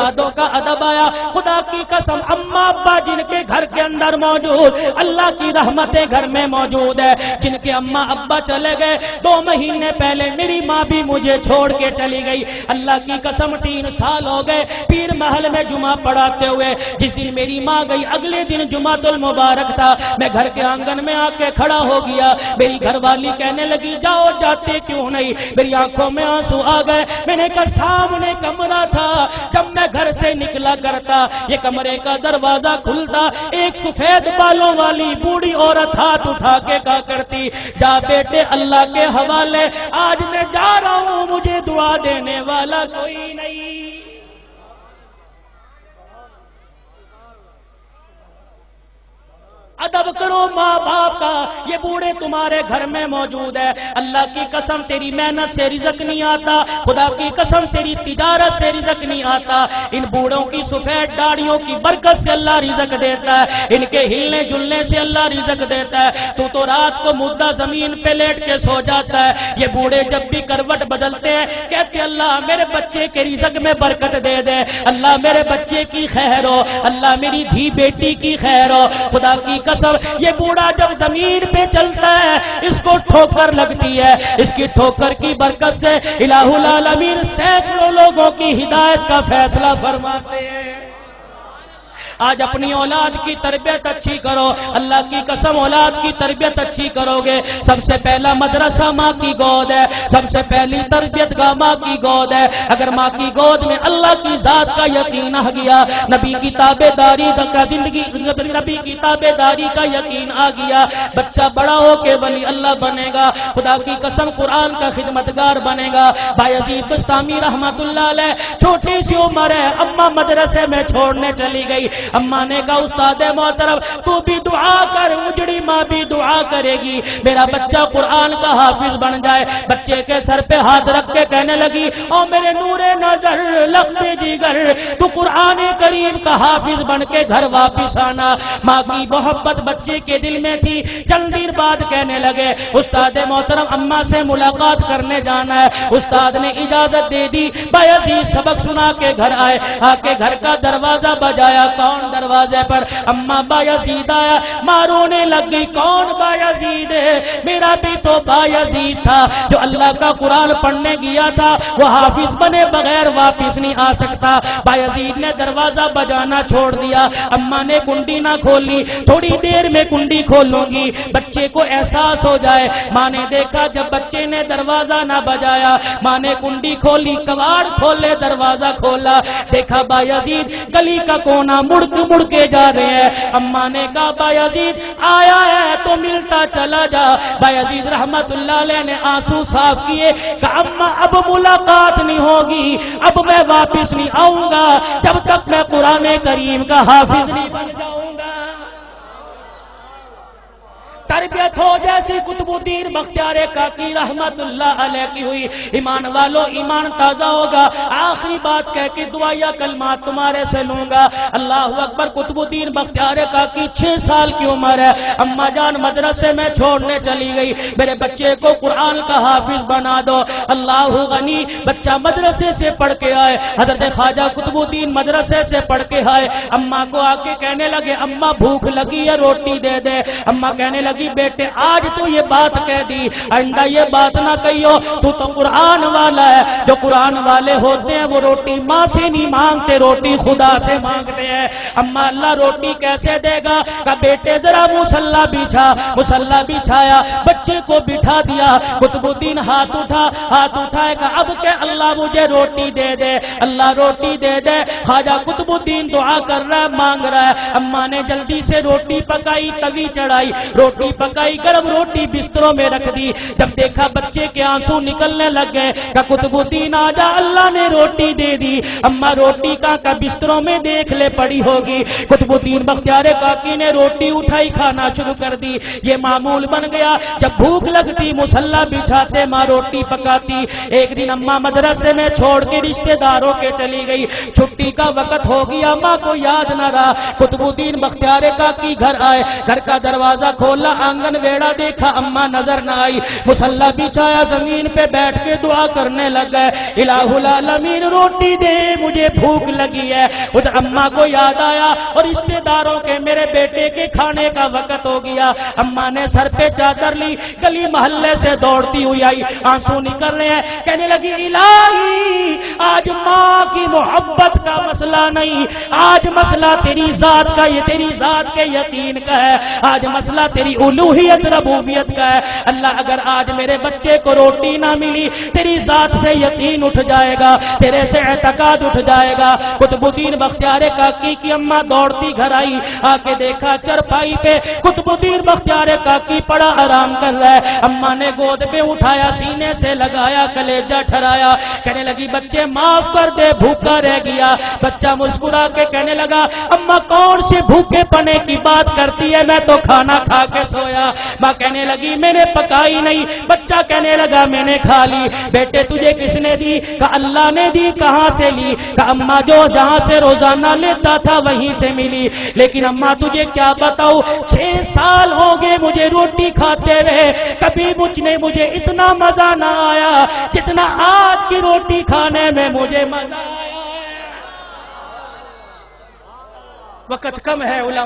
استادوں کا ادب آیا. خدا کی قسم اماں ابا جن کے گھر کے اندر موجود, اللہ کی رحمتیں گھر میں موجود ہے. جن کے اماں ابا چلے گئے 2 مہینے پہلے میری ماں بھی مجھے چھوڑ کے چلی گئی. اللہ کی قسم 3 سال ہو گئے پیر محل میں جمعہ پڑھاتے ہوئے. جس دن میری ماں گئی اگلے دن جمعۃ المبارک تھا. میں گھر کے آنگن میں آ کے کھڑا ہو گیا. میری گھر والی کہنے لگی جاؤ جاتے کیوں نہیں. میری آنکھوں میں آنسو آ گئے. میں نے کہا سامنے کمرہ تھا, جب میں گھر سے نکلا کرتا یہ کمرے کا دروازہ کھلتا, ایک سفید بالوں والی بوڑھی عورت ہاتھ اٹھا کے کہا کرتی جا بیٹے اللہ کے حوالے, آج میں جا رہا ہوں مجھے دعا دینے والا کوئی نہیں. ادب کرو ماں باپ کا. یہ بوڑھے تمہارے گھر میں موجود ہے. اللہ کی قسم تیری محنت سے رزق نہیں آتا, خدا کی قسم تیری تجارت سے رزق نہیں آتا. ان بوڑھوں کی سفید داڑھیوں کی برکت سے اللہ رزق دیتا ہے. ان کے ہلنے جلنے سے اللہ رزق دیتا ہے. تو رات کو مردہ زمین پہ لیٹ کے سو جاتا ہے. یہ بوڑھے جب بھی کروٹ بدلتے ہیں کہتے اللہ میرے بچے کے رزق میں برکت دے دے, اللہ میرے بچے کی خیر ہو, اللہ میری دھی بیٹی کی خیر ہو. خدا کی قسم یہ بوڑھا جب زمین پہ چلتا ہے اس کو ٹھوکر لگتی ہے. اس کی ٹھوکر کی برکت سے الہ العالمین سینکڑوں لوگوں کی ہدایت کا فیصلہ فرماتے ہیں. آج اپنی اولاد کی تربیت اچھی کرو. اللہ کی قسم اولاد کی تربیت اچھی کرو گے. سب سے پہلا مدرسہ ماں کی گود ہے. سب سے پہلی تربیت گاہ ماں کی گود ہے. اگر ماں کی گود میں اللہ کی ذات کا یقین آ گیا, نبی کی تابع داری کا زندگی, نبی کی تابع داری کا یقین آ گیا, بچہ بڑا ہو کے ولی اللہ بنے گا. خدا کی قسم قرآن کا خدمتگار بنے گا. بایزید بستامی رحمت اللہ علیہ چھوٹی سی عمر ہے, اماں مدرسے میں چھوڑنے چلی گئی. اماں نے کہا استاد محترم تو بھی دعا کر, اجڑی ماں بھی دعا کرے گی میرا بچہ قرآن کا حافظ بن جائے. بچے کے سر پہ ہاتھ رکھ کے کہنے لگی او میرے نور نظر لخت جگر تو قرآن کریم کا حافظ بن کے گھر واپس آنا. ماں کی محبت بچے کے دل میں تھی. چند دن بعد کہنے لگے استاد محترم اماں سے ملاقات کرنے جانا ہے. استاد نے اجازت دے دی. بایزید سبق سنا کے گھر آئے. آ کے گھر کا دروازہ بجایا. کون دروازے پر؟ اماں بایزید آیا. ماں رونے لگ گئی. کون بایزید ہے؟ میرا بھی تو بایزید تھا جو اللہ کا قرآن پڑھنے گیا تھا, وہ حافظ بنے بغیر واپس نہیں آ سکتا. بایزید نے دروازہ بجانا چھوڑ دیا. اماں نے کنڈی نہ کھولی. تھوڑی دیر میں کنڈی کھولوں گی, بچے کو احساس ہو جائے. ماں نے دیکھا جب بچے نے دروازہ نہ بجایا, ماں نے کنڈی کھولی, کواڑ کھولے, دروازہ کھولا, دیکھا بایزید گلی کا کونا مڑ کے جا رہے ہیں. اماں نے کہا بایزید آیا ہے تو ملتا چلا جا. بایزید رحمت اللہ علیہ نے آنسو صاف کیے. کہا اماں اب ملاقات نہیں ہوگی, اب میں واپس نہیں آؤں گا جب تک میں قرآن کریم کا حافظ نہیں بن جاؤں گا. تربیت ہو جیسی قطب الدین بختیار کاکی رحمت اللہ علیہ کی ہوئی. ایمان والو ایمان تازہ ہوگا. آخری بات کہہ کے دعائیہ کلمات تمہارے سے لوں گا. اللہ اکبر. قطب الدین بختیار کاکی 6 سال کی عمر ہے. اماں جان مدرسے میں چھوڑنے چلی گئی. میرے بچے کو قرآن کا حافظ بنا دو. اللہ غنی. بچہ مدرسے سے پڑھ کے آئے. حضرت خواجہ قطب الدین مدرسے سے پڑھ کے آئے. اماں کو آ کے کہنے لگے اماں بھوک لگی ہے روٹی دے دے. اماں کہنے لگی بیٹے آج تو یہ بات کہہ دی, آئندہ یہ بات نہ کہیو. تو قرآن والا ہے. جو قرآن والے ہوتے ہیں وہ روٹی ماں سے نہیں مانگتے, روٹی خدا سے مانگتے ہیں. اماں اللہ روٹی کیسے دے گا؟ کہ بیٹے ذرا مصلی بچھا. مصلی بچھایا, بچے کو بٹھا دیا. قطب الدین ہاتھ اٹھائے کہ اب کہ اللہ مجھے روٹی دے دے, اللہ روٹی دے دے. خواجہ قطب الدین دعا کر رہا ہے, مانگ رہا ہے. اماں نے جلدی سے روٹی پکائی, توی چڑھائی, روٹی پکائی, گرم روٹی بستروں میں رکھ دی. جب دیکھا بچے کے آنسو نکلنے لگ گئے کہ قطب الدین آجا اللہ نے روٹی دے دی. اماں روٹی کا بستروں میں دیکھ لے پڑی ہوگی. قطب الدین بختیار کاکی نے روٹی اٹھائی, کھانا شروع کر دی. یہ معمول بن گیا, جب بھوک لگتی مصلی بچھاتے, ماں روٹی پکاتی. ایک دن اماں مدرسے میں چھوڑ کے رشتہ داروں کے چلی گئی. چھٹی کا وقت ہو گیا, ماں کو یاد نہ رہا. قطب الدین بختیار کاکی گھر آئے. گھر کا دروازہ کھولا, آنگن ویڑا دیکھا اماں نظر نہ آئی، مصلی بچھایا زمین پہ بیٹھ کے دعا کرنے لگ گئے، الہ العالمین روٹی دے مجھے بھوک لگی ہے۔ ادھر اماں کو یاد آیا اور رشتے داروں کے میرے بیٹے کے کھانے کا وقت ہو گیا۔ اماں نے سر پہ چادر لی، گلی محلے سے دوڑتی ہوئی آئی، آنسو نکل رہے ہیں، کہنے لگی الہی آج ماں کی محبت کا مسئلہ نہیں، آج مسئلہ تیری ذات کا، یہ تیری ذات کے یقین کا ہے، آج مسئلہ تیری الوہیت ربوبیت کا ہے۔ اللہ اگر آج میرے بچے کو روٹی نہ ملی، تیری ذات سے یقین اٹھ جائے گا، تیرے سے اعتقاد اٹھ جائے گا۔ قطب الدین بختیار کاکی کی اماں دوڑتی گھر آئی، آ کے دیکھا چرپائی پہ قطب الدین بختیار کاکی پڑا آرام کر رہا ہے۔ اماں نے گود پہ اٹھایا، سینے سے لگایا، کلیجہ ٹھرایا، کہنے لگی بچے معاف کر دے، بھوکا رہ گیا۔ بچہ مسکرا کے کہنے لگا اماں کون سے بھوکے پنے کی بات کرتی ہے، میں تو کھانا کھا کے سویا۔ ماں کہنے لگی میں نے پکائی نہیں، بچہ کہنے لگا میں نے کھا لی۔ بیٹے تجھے کس نے دی؟ کہا اللہ نے دی۔ کہاں سے لی؟ کہا اماں جو جہاں سے روزانہ لیتا تھا وہیں سے ملی۔ لیکن اماں تجھے کیا بتاؤ، 6 سال ہو گئے مجھے روٹی کھاتے ہوئے، کبھی مجھے اتنا مزہ نہ آیا جتنا آج کی روٹی کھانے میں مجھے مزہ آیا ہے۔ وقت کم ہے علماء